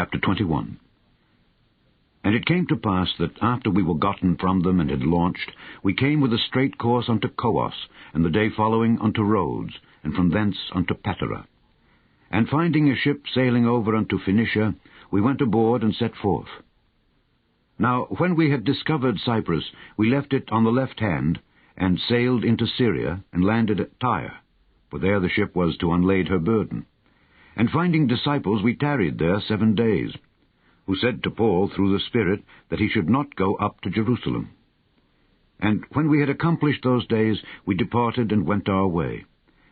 Chapter 21. And it came to pass that after we were gotten from them and had launched, we came with a straight course unto Coos, and the day following unto Rhodes, and from thence unto Patara. And finding a ship sailing over unto Phoenicia, we went aboard and set forth. Now when we had discovered Cyprus, we left it on the left hand, and sailed into Syria, and landed at Tyre, for there the ship was to unlade her burden. And finding disciples, we tarried there 7 days, who said to Paul through the Spirit that he should not go up to Jerusalem. And when we had accomplished those days, we departed and went our way.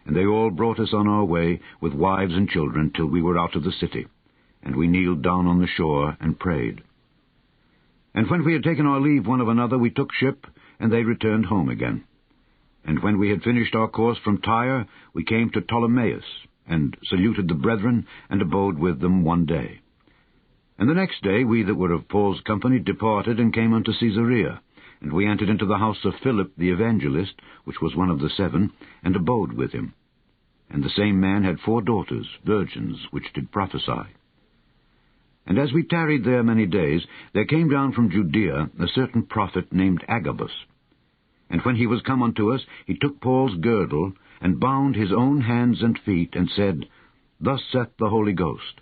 And they all brought us on our way with wives and children till we were out of the city. And we kneeled down on the shore and prayed. And when we had taken our leave one of another, we took ship, and they returned home again. And when we had finished our course from Tyre, we came to Ptolemais, and saluted the brethren, and abode with them 1 day. And the next day we that were of Paul's company departed, and came unto Caesarea. And we entered into the house of Philip the evangelist, which was one of the 7, and abode with him. And the same man had 4 daughters, virgins, which did prophesy. And as we tarried there many days, there came down from Judea a certain prophet named Agabus. And when he was come unto us, he took Paul's girdle, and bound his own hands and feet, and said, Thus saith the Holy Ghost,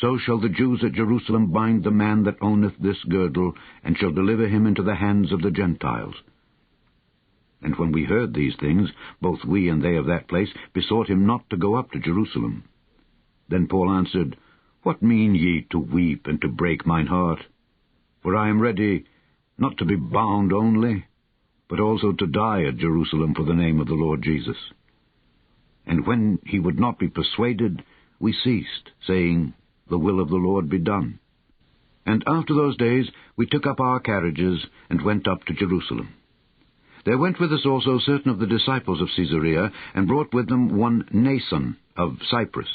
So shall the Jews at Jerusalem bind the man that owneth this girdle, and shall deliver him into the hands of the Gentiles. And when we heard these things, both we and they of that place besought him not to go up to Jerusalem. Then Paul answered, What mean ye to weep and to break mine heart? For I am ready not to be bound only, but also to die at Jerusalem for the name of the Lord Jesus. And when he would not be persuaded, we ceased, saying, The will of the Lord be done. And after those days we took up our carriages, and went up to Jerusalem. There went with us also certain of the disciples of Caesarea, and brought with them one Nason of Cyprus,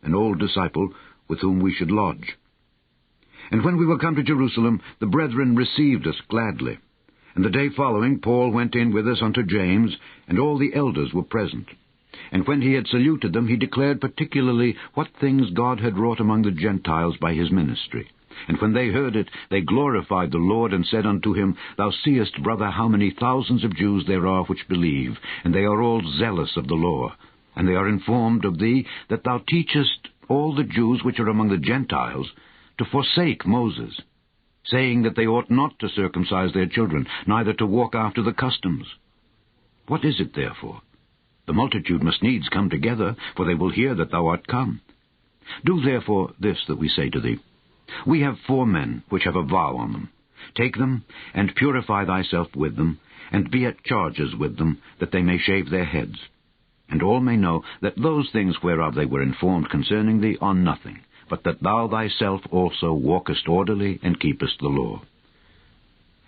an old disciple, with whom we should lodge. And when we were come to Jerusalem, the brethren received us gladly. And the day following Paul went in with us unto James, and all the elders were present. And when he had saluted them, he declared particularly what things God had wrought among the Gentiles by his ministry. And when they heard it, they glorified the Lord, and said unto him, Thou seest, brother, how many thousands of Jews there are which believe, and they are all zealous of the law. And they are informed of thee, that thou teachest all the Jews which are among the Gentiles to forsake Moses, saying that they ought not to circumcise their children, neither to walk after the customs. What is it therefore? The multitude must needs come together, for they will hear that thou art come. Do therefore this that we say to thee. We have 4 men which have a vow on them. Take them, and purify thyself with them, and be at charges with them, that they may shave their heads. And all may know that those things whereof they were informed concerning thee are nothing, but that thou thyself also walkest orderly, and keepest the law.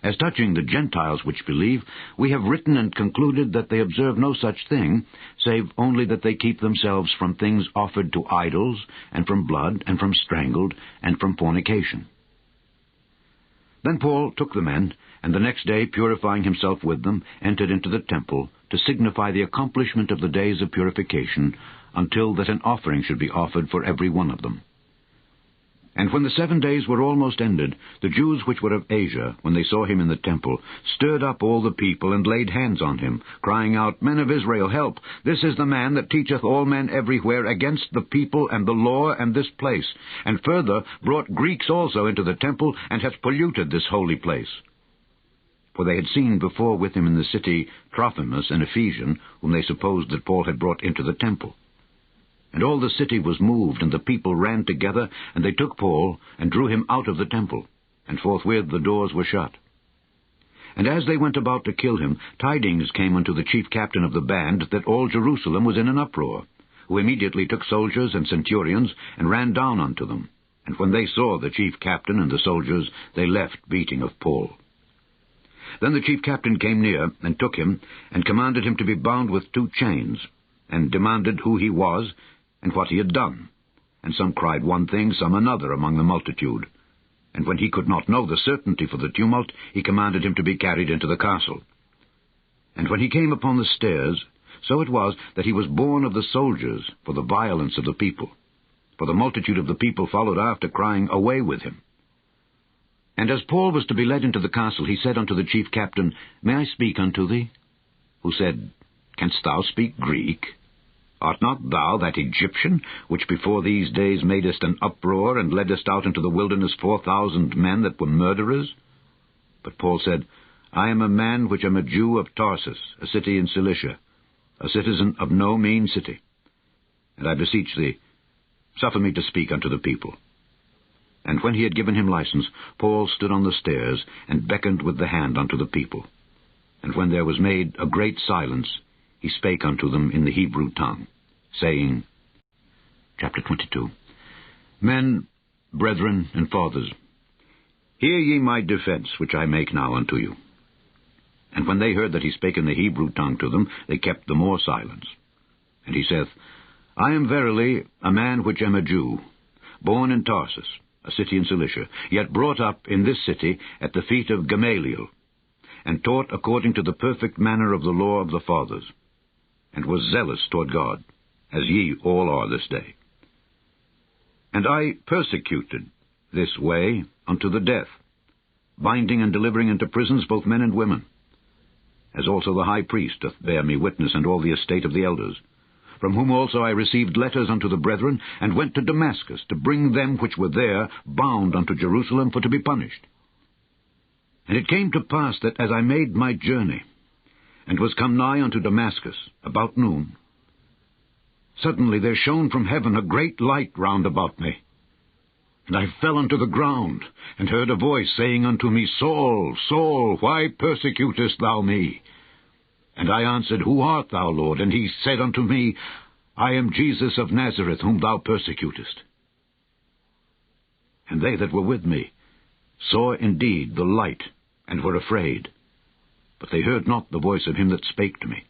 As touching the Gentiles which believe, we have written and concluded that they observe no such thing, save only that they keep themselves from things offered to idols, and from blood, and from strangled, and from fornication. Then Paul took the men, and the next day, purifying himself with them, entered into the temple, to signify the accomplishment of the days of purification, until that an offering should be offered for every one of them. And when the 7 days were almost ended, the Jews which were of Asia, when they saw him in the temple, stirred up all the people, and laid hands on him, crying out, Men of Israel, help! This is the man that teacheth all men everywhere against the people and the law and this place, and further brought Greeks also into the temple, and hath polluted this holy place. For they had seen before with him in the city Trophimus, an Ephesian, whom they supposed that Paul had brought into the temple. And all the city was moved, and the people ran together, and they took Paul, and drew him out of the temple, and forthwith the doors were shut. And as they went about to kill him, tidings came unto the chief captain of the band that all Jerusalem was in an uproar, who immediately took soldiers and centurions, and ran down unto them. And when they saw the chief captain and the soldiers, they left beating of Paul. Then the chief captain came near, and took him, and commanded him to be bound with 2 chains, and demanded who he was, and what he had done. And some cried one thing, some another among the multitude. And when he could not know the certainty for the tumult, he commanded him to be carried into the castle. And when he came upon the stairs, so it was that he was borne of the soldiers for the violence of the people. for the multitude of the people followed after, crying, Away with him! And as Paul was to be led into the castle, he said unto the chief captain, May I speak unto thee? Who said, Canst thou speak Greek? Art not thou that Egyptian, which before these days madest an uproar, and leddest out into the wilderness 4,000 men that were murderers? But Paul said, I am a man which am a Jew of Tarsus, a city in Cilicia, a citizen of no mean city. And I beseech thee, suffer me to speak unto the people. And when he had given him license, Paul stood on the stairs, and beckoned with the hand unto the people. And when there was made a great silence, he spake unto them in the Hebrew tongue, saying, Chapter 22. Men, brethren, and fathers, hear ye my defense, which I make now unto you. And when they heard that he spake in the Hebrew tongue to them, they kept the more silence. And he saith, I am verily a man which am a Jew, born in Tarsus, a city in Cilicia, yet brought up in this city at the feet of Gamaliel, and taught according to the perfect manner of the law of the fathers, and was zealous toward God, as ye all are this day. And I persecuted this way unto the death, binding and delivering into prisons both men and women, as also the high priest doth bear me witness, and all the estate of the elders, from whom also I received letters unto the brethren, and went to Damascus to bring them which were there bound unto Jerusalem for to be punished. And it came to pass that as I made my journey, and was come nigh unto Damascus, about noon, suddenly there shone from heaven a great light round about me. And I fell unto the ground, and heard a voice saying unto me, Saul, Saul, why persecutest thou me? And I answered, Who art thou, Lord? And he said unto me, I am Jesus of Nazareth, whom thou persecutest. And they that were with me saw indeed the light, and were afraid, but they heard not the voice of him that spake to me.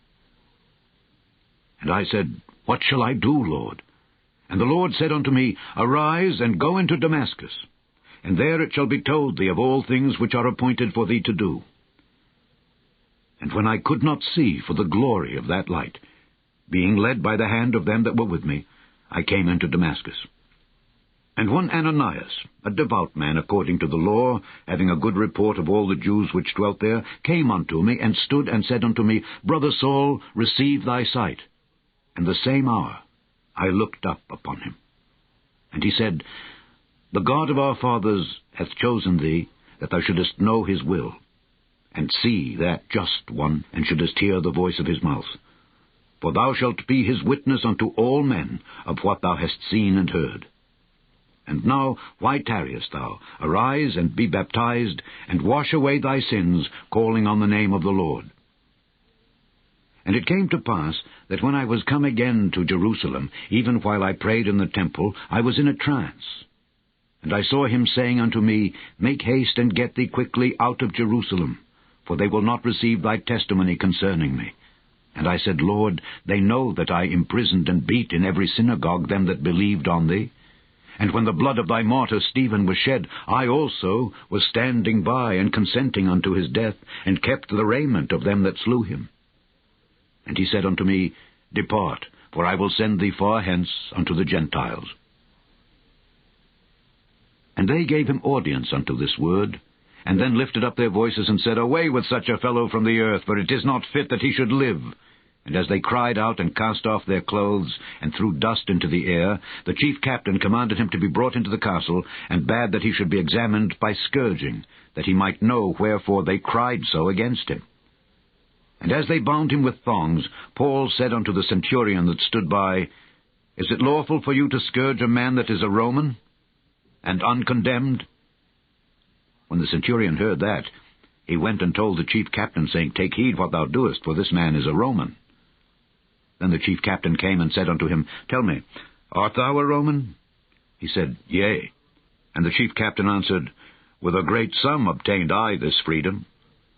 And I said, What shall I do, Lord? And the Lord said unto me, Arise, and go into Damascus, and there it shall be told thee of all things which are appointed for thee to do. And when I could not see for the glory of that light, being led by the hand of them that were with me, I came into Damascus. And one Ananias, a devout man according to the law, having a good report of all the Jews which dwelt there, came unto me, and stood and said unto me, Brother Saul, receive thy sight. And the same hour I looked up upon him. And he said, The God of our fathers hath chosen thee, that thou shouldest know his will, and see that just one, and shouldest hear the voice of his mouth. For thou shalt be his witness unto all men of what thou hast seen and heard. And now, why tarriest thou? Arise, and be baptized, and wash away thy sins, calling on the name of the Lord. And it came to pass, that when I was come again to Jerusalem, even while I prayed in the temple, I was in a trance. And I saw him saying unto me, Make haste, and get thee quickly out of Jerusalem, for they will not receive thy testimony concerning me. And I said, Lord, they know that I imprisoned and beat in every synagogue them that believed on thee. And when the blood of thy martyr Stephen was shed, I also was standing by, and consenting unto his death, and kept the raiment of them that slew him. And he said unto me, Depart, for I will send thee far hence unto the Gentiles. And they gave him audience unto this word, and then lifted up their voices, and said, Away with such a fellow from the earth, for it is not fit that he should live. And as they cried out, and cast off their clothes, and threw dust into the air, the chief captain commanded him to be brought into the castle, and bade that he should be examined by scourging, that he might know wherefore they cried so against him. And as they bound him with thongs, Paul said unto the centurion that stood by, Is it lawful for you to scourge a man that is a Roman, and uncondemned? When the centurion heard that, he went and told the chief captain, saying, Take heed what thou doest, for this man is a Roman. Then the chief captain came and said unto him, Tell me, art thou a Roman? He said, Yea. And the chief captain answered, With a great sum obtained I this freedom.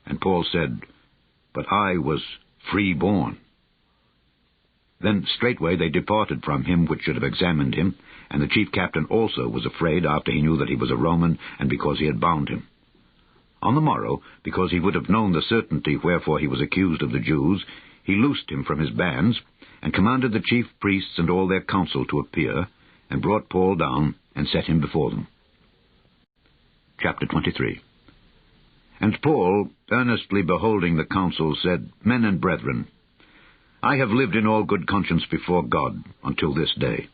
And Paul said, But I was free-born. Then straightway they departed from him which should have examined him, and the chief captain also was afraid after he knew that he was a Roman, and because he had bound him. On the morrow, because he would have known the certainty wherefore he was accused of the Jews, he loosed him from his bands, and commanded the chief priests and all their council to appear, and brought Paul down, and set him before them. Chapter 23. And Paul, earnestly beholding the council, said, Men and brethren, I have lived in all good conscience before God until this day.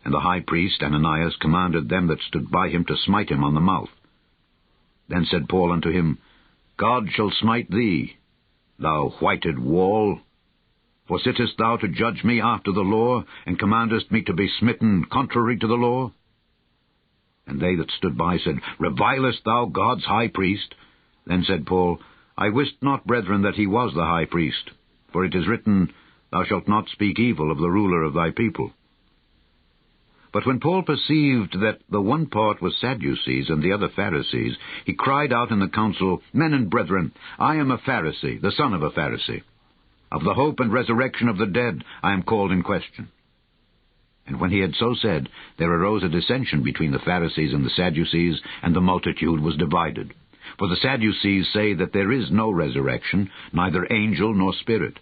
And the high priest Ananias commanded them that stood by him to smite him on the mouth. Then said Paul unto him, God shall smite thee, thou whited wall. For sittest thou to judge me after the law, and commandest me to be smitten contrary to the law? And they that stood by said, Revilest thou God's high priest? Then said Paul, I wist not, brethren, that he was the high priest. For it is written, Thou shalt not speak evil of the ruler of thy people. But when Paul perceived that the one part was Sadducees and the other Pharisees, he cried out in the council, Men and brethren, I am a Pharisee, the son of a Pharisee. Of the hope and resurrection of the dead I am called in question. And when he had so said, there arose a dissension between the Pharisees and the Sadducees, and the multitude was divided. For the Sadducees say that there is no resurrection, neither angel nor spirit.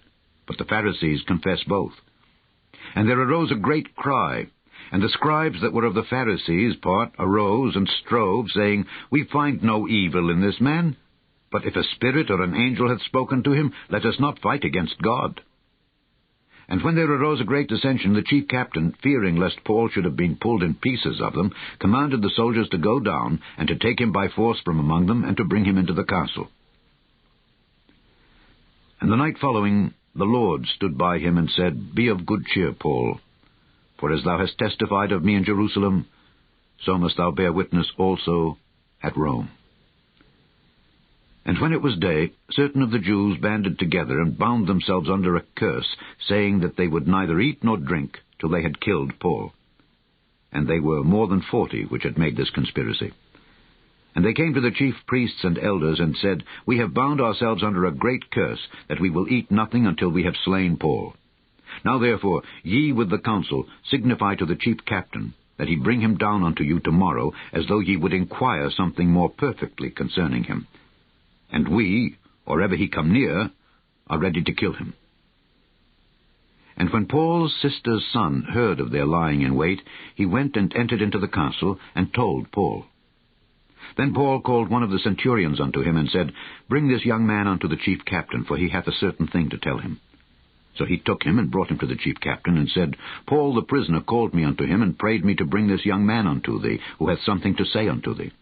But the Pharisees confess both. And there arose a great cry, and the scribes that were of the Pharisees' part arose and strove, saying, We find no evil in this man. But if a spirit or an angel hath spoken to him, let us not fight against God. And when there arose a great dissension, the chief captain, fearing lest Paul should have been pulled in pieces of them, commanded the soldiers to go down, and to take him by force from among them, and to bring him into the castle. And the night following, the Lord stood by him, and said, Be of good cheer, Paul, for as thou hast testified of me in Jerusalem, so must thou bear witness also at Rome. And when it was day, certain of the Jews banded together, and bound themselves under a curse, saying that they would neither eat nor drink till they had killed Paul. And they were more than 40 which had made this conspiracy. And they came to the chief priests and elders, and said, We have bound ourselves under a great curse, that we will eat nothing until we have slain Paul. Now therefore, ye with the council, signify to the chief captain, that he bring him down unto you tomorrow, as though ye would inquire something more perfectly concerning him. And we, or ever he come near, are ready to kill him. And when Paul's sister's son heard of their lying in wait, he went and entered into the castle, and told Paul. Then Paul called one of the centurions unto him, and said, Bring this young man unto the chief captain, for he hath a certain thing to tell him. So he took him, and brought him to the chief captain, and said, Paul the prisoner called me unto him, and prayed me to bring this young man unto thee, who hath something to say unto thee.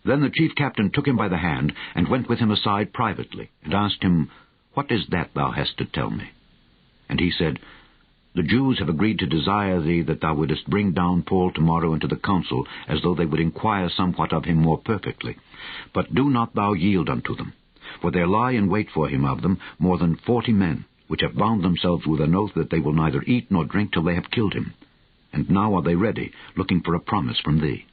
Then the chief captain took him by the hand, and went with him aside privately, and asked him, What is that thou hast to tell me? And he said, The Jews have agreed to desire thee that thou wouldest bring down Paul tomorrow into the council, as though they would inquire somewhat of him more perfectly. But do not thou yield unto them, for there lie in wait for him of them more than 40 men, which have bound themselves with an oath that they will neither eat nor drink till they have killed him. And now are they ready, looking for a promise from thee.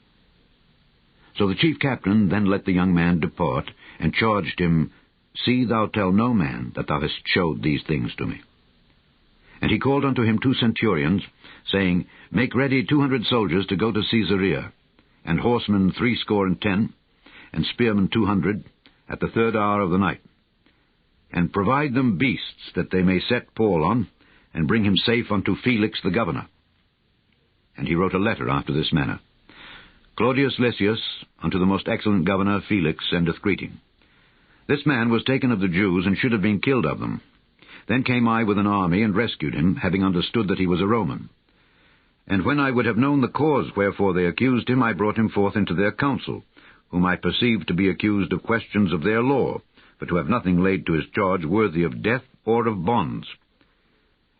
So the chief captain then let the young man depart, and charged him, See thou tell no man that thou hast showed these things to me. And he called unto him 2 centurions, saying, Make ready 200 soldiers to go to Caesarea, and horsemen 70, and spearmen 200, at the 3rd hour of the night. And provide them beasts, that they may set Paul on, and bring him safe unto Felix the governor. And he wrote a letter after this manner. Claudius Lysias, unto the most excellent governor Felix, sendeth greeting. This man was taken of the Jews, and should have been killed of them. Then came I with an army, and rescued him, having understood that he was a Roman. And when I would have known the cause wherefore they accused him, I brought him forth into their council, whom I perceived to be accused of questions of their law, but to have nothing laid to his charge worthy of death or of bonds.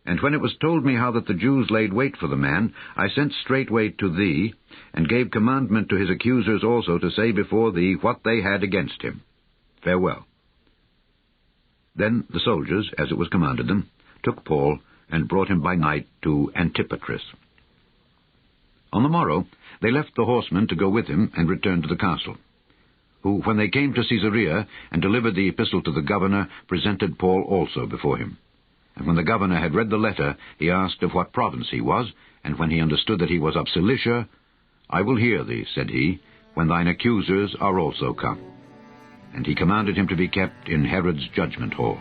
And when it was told me how that the Jews laid wait for the man, I sent straightway to thee, and gave commandment to his accusers also to say before thee what they had against him. Farewell. Then the soldiers, as it was commanded them, took Paul, and brought him by night to Antipatris. On the morrow they left the horsemen to go with him, and returned to the castle, who, when they came to Caesarea, and delivered the epistle to the governor, presented Paul also before him. And when the governor had read the letter, he asked of what province he was, and when he understood that he was of Cilicia, I will hear thee, said he, when thine accusers are also come. And he commanded him to be kept in Herod's judgment hall.